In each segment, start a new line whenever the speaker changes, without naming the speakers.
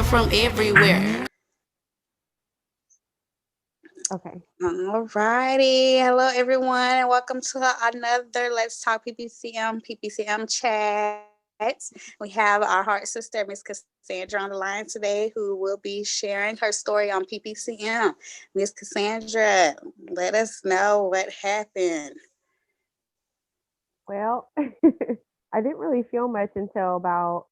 from everywhere.
Okay.
All righty. Hello, everyone, and welcome to another Let's Talk PPCM Chat. We have our heart sister, Miss Cassandra, on the line today, who will be sharing her story on PPCM. Miss Cassandra, let us know what happened.
Well, I didn't really feel much until about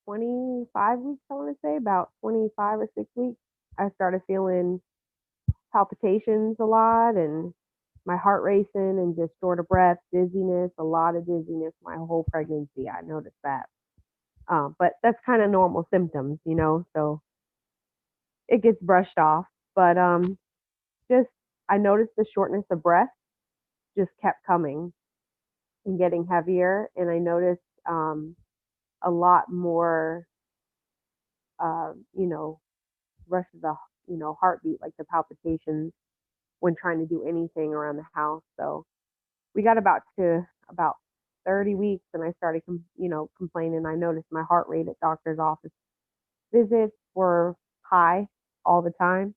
25 weeks, I want to say, about 25 or 6 weeks. I started feeling palpitations a lot and my heart racing and just short of breath, dizziness, a lot of dizziness my whole pregnancy. I noticed that. But that's kind of normal symptoms, so it gets brushed off. But just I noticed the shortness of breath just kept coming and getting heavier. And I noticed a lot more, you know, rush of the, heartbeat, like the palpitations when trying to do anything around the house. So we got about 30 weeks and I started, complaining. I noticed my heart rate at doctor's office visits were high all the time.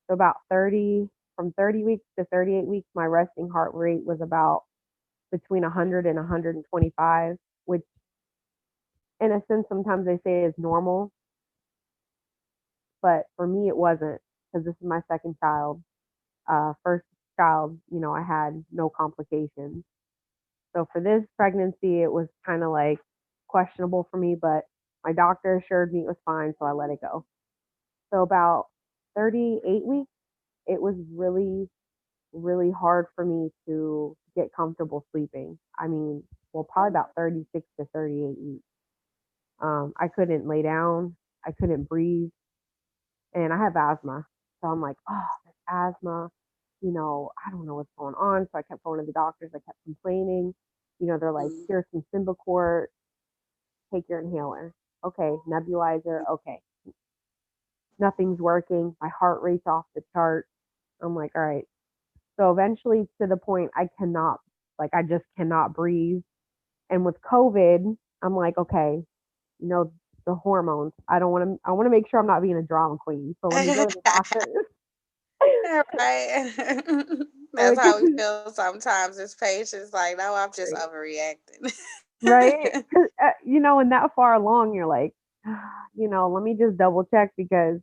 So from 30 weeks to 38 weeks, my resting heart rate was about between 100 and 125, which in a sense, sometimes they say is normal, but for me, it wasn't because this is my second child. First child, I had no complications. So for this pregnancy, it was kind of like questionable for me, but my doctor assured me it was fine, so I let it go. So about 38 weeks, it was really, really hard for me to get comfortable sleeping. I mean, well, probably about 36 to 38 weeks. I couldn't lay down, I couldn't breathe, and I have asthma. So I'm like, oh, this asthma, I don't know what's going on. So I kept going to the doctors. I kept complaining. They're like,
Mm.
here's some Symbicort, take your inhaler. Okay, nebulizer. Okay, nothing's working. My heart rate's off the chart. I'm like, all right. So eventually to the point I just cannot breathe. And with COVID, I'm like, okay, you know, the hormones. I want to make sure I'm not being a drama queen. So let me go to the doctor.
All right. That's
Like,
how we feel sometimes as patients. Like, no, I'm just
right.
overreacting.
Right? 'Cause, and that far along, you're like, let me just double check because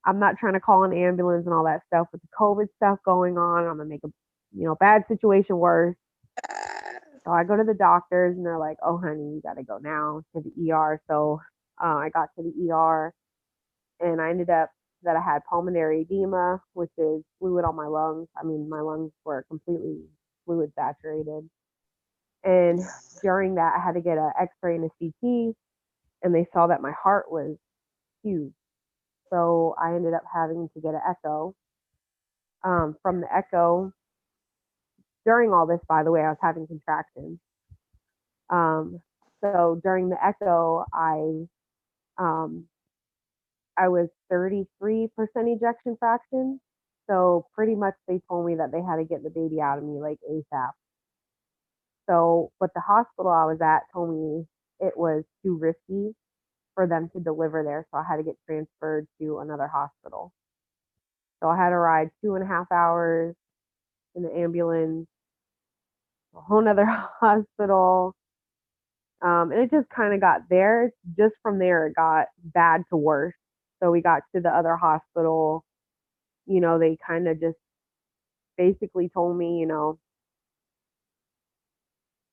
I'm not trying to call an ambulance and all that stuff with the COVID stuff going on. I'm gonna make a, bad situation worse. So I go to the doctors and they're like, "Oh, honey, you got to go now to the ER." So I got to the ER and I ended up that I had pulmonary edema, which is fluid on my lungs. I mean, my lungs were completely fluid saturated. And during that, I had to get an X-ray and a CT, and they saw that my heart was huge. So I ended up having to get an echo. From the echo, during all this, by the way, I was having contractions. Um, so during the echo, um, I was 33% ejection fraction. So pretty much they told me that they had to get the baby out of me like ASAP. So, but the hospital I was at told me it was too risky for them to deliver there. So I had to get transferred to another hospital. So I had to ride 2.5 hours in the ambulance, a whole nother hospital. And it just kind of got there. Just from there, it got bad to worse. So we got to the other hospital. They kind of just basically told me,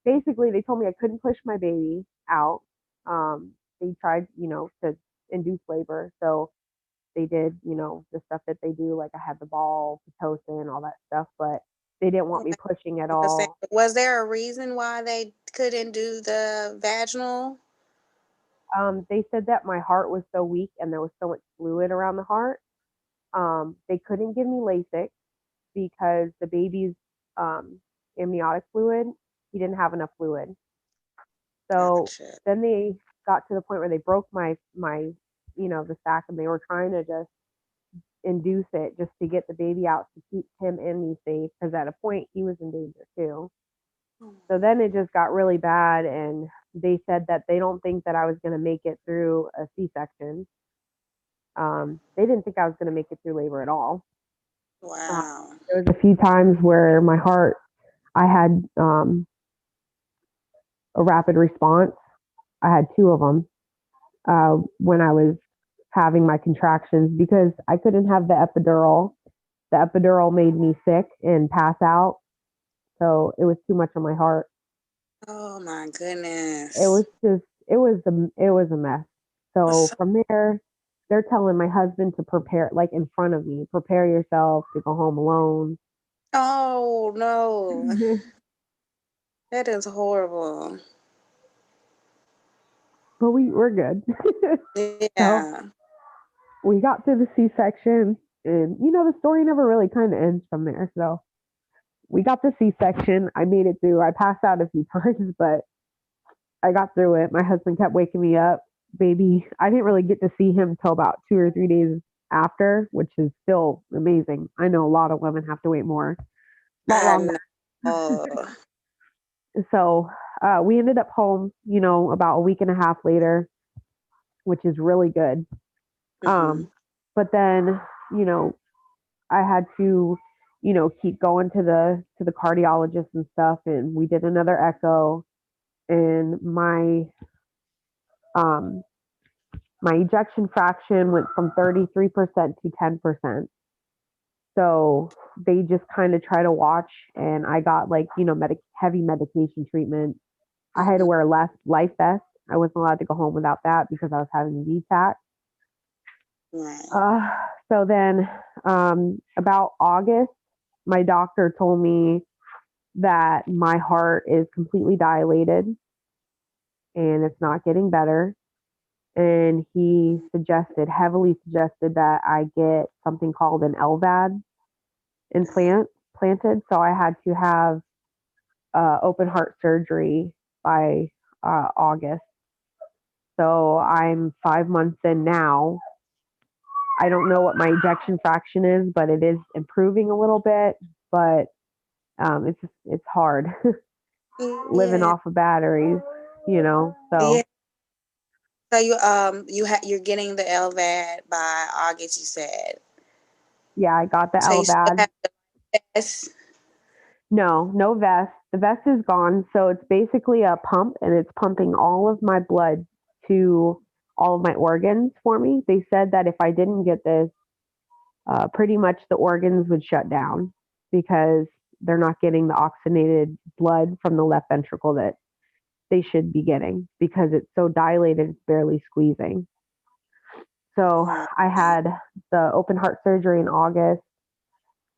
basically they told me I couldn't push my baby out. They tried, to induce labor. So they did, the stuff that they do, like I had the ball, Pitocin, all that stuff, but they didn't want me pushing at all.
Was there a reason why they couldn't do the vaginal?
They said that my heart was so weak and there was so much fluid around the heart. They couldn't give me Lasix because the baby's amniotic fluid, he didn't have enough fluid. So
Gotcha.
then they got to the point where they broke my the sac and they were trying to just induce it just to get the baby out to keep him and me safe because at a point he was in danger too. So then it just got really bad, and they said that they don't think that I was going to make it through a C-section. They didn't think I was going to make it through labor at all.
Wow.
There was a few times where my heart, I had a rapid response. I had two of them when I was having my contractions because I couldn't have the epidural. The epidural made me sick and pass out. So it was too much on my heart.
Oh my
It
goodness.
was just, it was a mess. So from there, they're telling my husband to prepare, like in front of me, prepare yourself to go home alone.
Oh no. That is horrible.
But we're good. So
Yeah.
we got through the C-section, and the story never really kind of ends from there. So we got the C-section. I made it through. I passed out a few times, but I got through it. My husband kept waking me up. Baby, I didn't really get to see him till about 2 or 3 days after, which is still amazing. I know a lot of women have to wait more, a lot
I
longer.
know.
So we ended up home, about a week and a half later, which is really good.
Mm-hmm.
But then, you know, I had to, keep going to the cardiologist and stuff, and we did another echo, and um my ejection fraction went from 33% to 10%. So they just kind of try to watch, and I got like, heavy medication treatment. I had to
Mm-hmm.
wear less life vest. I wasn't allowed to go home without that because I was having VTAC.
Right.
Uh, so then about August, my doctor told me that my heart is completely dilated and it's not getting better. And he heavily suggested that I get something called an LVAD planted. So I had to have open heart surgery by August. So I'm 5 months in now. I don't know what my ejection fraction is, but it is improving a little bit. But it's hard living
Yeah.
off of batteries.
Yeah.
So
So you're getting the LVAD by August, you said.
yeah, I got the
So you still
LVAD.
have the vest.
No vest. The vest is gone. So it's basically a pump, and it's pumping all of my blood to all of my organs for me. They said that if I didn't get this, pretty much the organs would shut down because they're not getting the oxygenated blood from the left ventricle that they should be getting because it's so dilated, it's barely squeezing. So
Right.
I had the open heart surgery in August.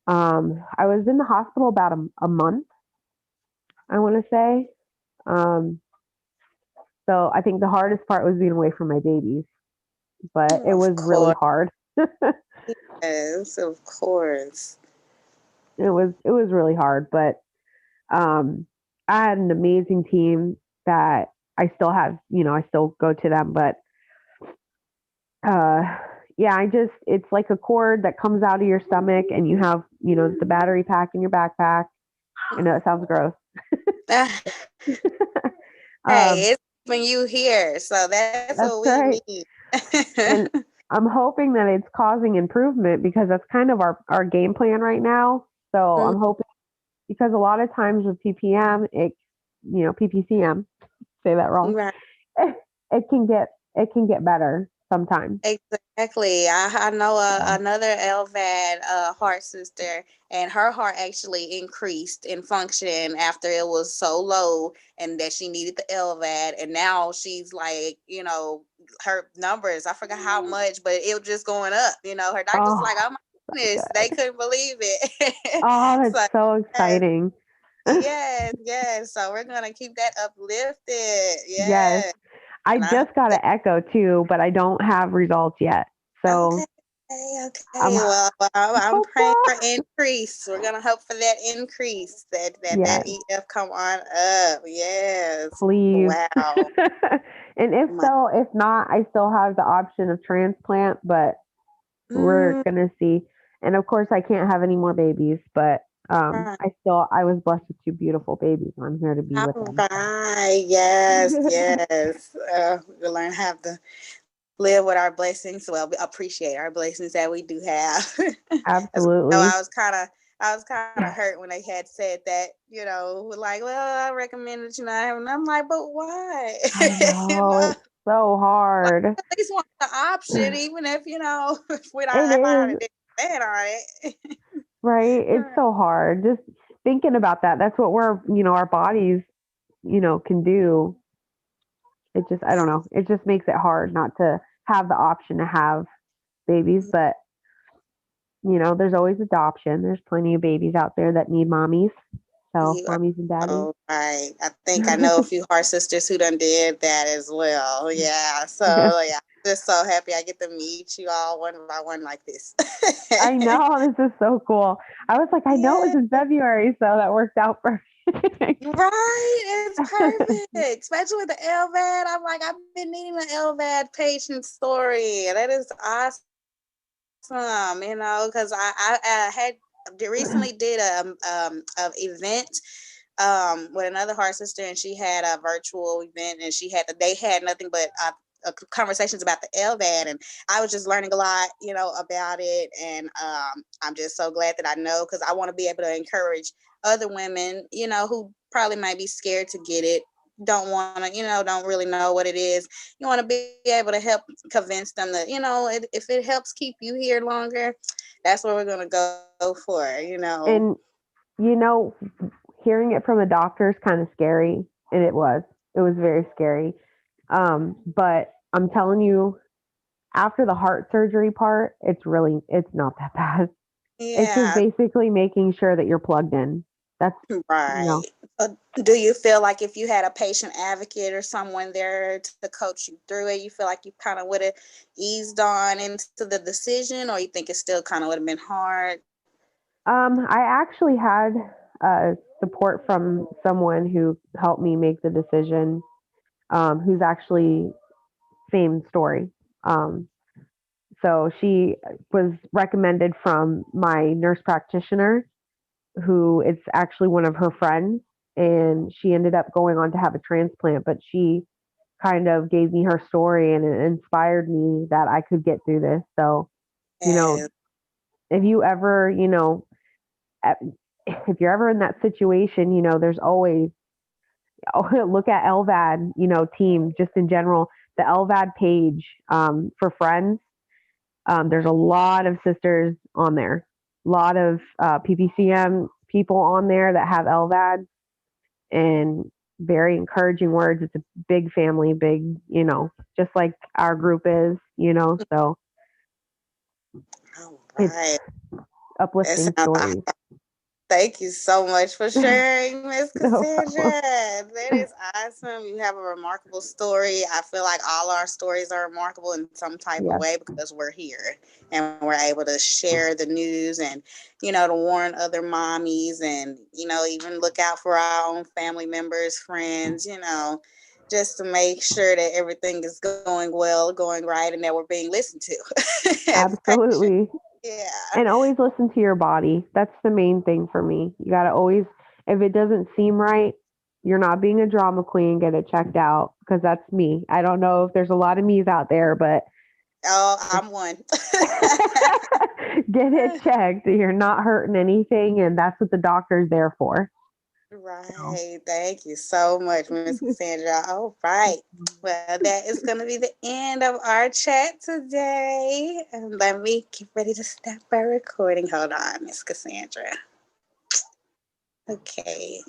I was in the hospital about a month, I want to say. Um, so I think the hardest part was being away from my babies, but it
Of
was really
course.
hard. it
Yes, of course.
was really hard, but um, I had an amazing team that I still have. I still go to them, but uh, yeah, it's like a cord that comes out of your stomach, and you have the battery pack in your backpack. I know it sounds gross. um,
Hey, it's when you here, so that's
that's
what we
right.
need.
And I'm hoping that it's causing improvement because that's kind of our game plan right now. So I'm hoping because a lot of times with PPM, PPCM, say that wrong,
Right.
it can get better sometimes.
Exactly. I know another LVAD heart sister, and her heart actually increased in function after it was so low, and that she needed the LVAD, and now she's like, her numbers. I forgot how much, but it was just going up. Her doctor's like,
Oh,
"Oh my goodness," they
good.
couldn't believe it.
Oh, that's
So
so
yes,
exciting.
yes, yes. So we're gonna keep that uplifted.
Yes.
Yes,
I
and I hope
just got
that.
an echo too, but I don't have results yet.
Okay.
So I'm
Okay. Well, I'm praying
hopeful.
for increase. We're gonna hope for that increase. That
Yes,
EF come on up. Yes.
please.
Wow.
And if
My.
so, if not, I still have the option of transplant, but we're
Mm,
gonna see. And of course, I can't have any more babies, but I was blessed with two beautiful babies. I'm here to be with
All
them.
right. Yes, yes. We learn how to live with our blessings. Well, we appreciate our blessings that we do have. As
Absolutely.
I was kind of hurt when they had said that, like, well, I recommend that you not having. I'm like, but why?
I know it's so
Like,
hard.
at least want the option, even if
It
if I
is,
didn't stand on it.
right? It's so hard. Just thinking about that. That's what our bodies, can do. It just, I don't know. It just makes it hard not to have the option to have babies. But, there's always adoption. There's plenty of babies out there that need mommies. So,
You are
mommies and daddies.
so right. I think I know a few heart sisters who done did that as well. Yeah. So
Yeah.
yeah, I'm just so happy I get to meet you all one by one like this.
I know. This is so cool. I was like, I know it
Yeah.
was in February. So that worked out for me.
Right. It's perfect. Especially with the LVAD. I'm like, I've been needing an LVAD patient story. That is awesome. Because I had recently did a event with another heart sister, and she had a virtual event, and they had nothing but conversations about the LVAD, and I was just learning a lot, about it, and I'm just so glad that I know, because I want to be able to encourage other women, who probably might be scared to get it, don't want to, don't really know what it is. You want to be able to help convince them that, if it helps keep you here longer, that's what we're going to go for.
And, you know, hearing it from a doctor is kind of scary. And it was. It was very scary. But I'm telling you, after the heart surgery part, it's not that bad. It's just
Yeah.
basically making sure that you're plugged in. That's,
Right. Do you feel like if you had a patient advocate or someone there to coach you through it, you feel like you kind of would have eased on into the decision, or you think it still kind of would have been hard?
I actually had support from someone who helped me make the decision, who's actually same story. Um, so she was recommended from my nurse practitioner, who is actually one of her friends, and she ended up going on to have a transplant. But she kind of gave me her story, and it inspired me that I could get through this. So, you know,
Yes.
if you ever, if you're ever in that situation, there's always look at LVAD, team just in general, the LVAD page for friends. There's a lot of sisters on there, a lot of PPCM people on there that have LVAD, and very encouraging words. It's a big family, big, just like our group is, so
All
it's
right. That
uplifting
sounds
stories.
Thank you so much for sharing, Miss
No
Cassandra.
problem.
That is awesome. You have a remarkable story. I feel like all our stories are remarkable in some type of
Yes,
way because we're here and we're able to share the news and, to warn other mommies and, even look out for our own family members, friends, just to make sure that everything is going well, going right, and that we're being listened to as patients.
absolutely.
Yeah.
And always listen to your body. That's the main thing for me. You got to always, if it doesn't seem right, you're not being a drama queen, get it checked out, because that's me. I don't know if there's a lot of me's out there, but
Oh, I'm one.
get it checked. You're not hurting anything, and that's what the doctor's there for. So,
Right. Thank you so much, Miss Cassandra. All right. Well, that is going to be the end of our chat today. And let me get ready to stop by recording. Hold on, Miss Cassandra. Okay.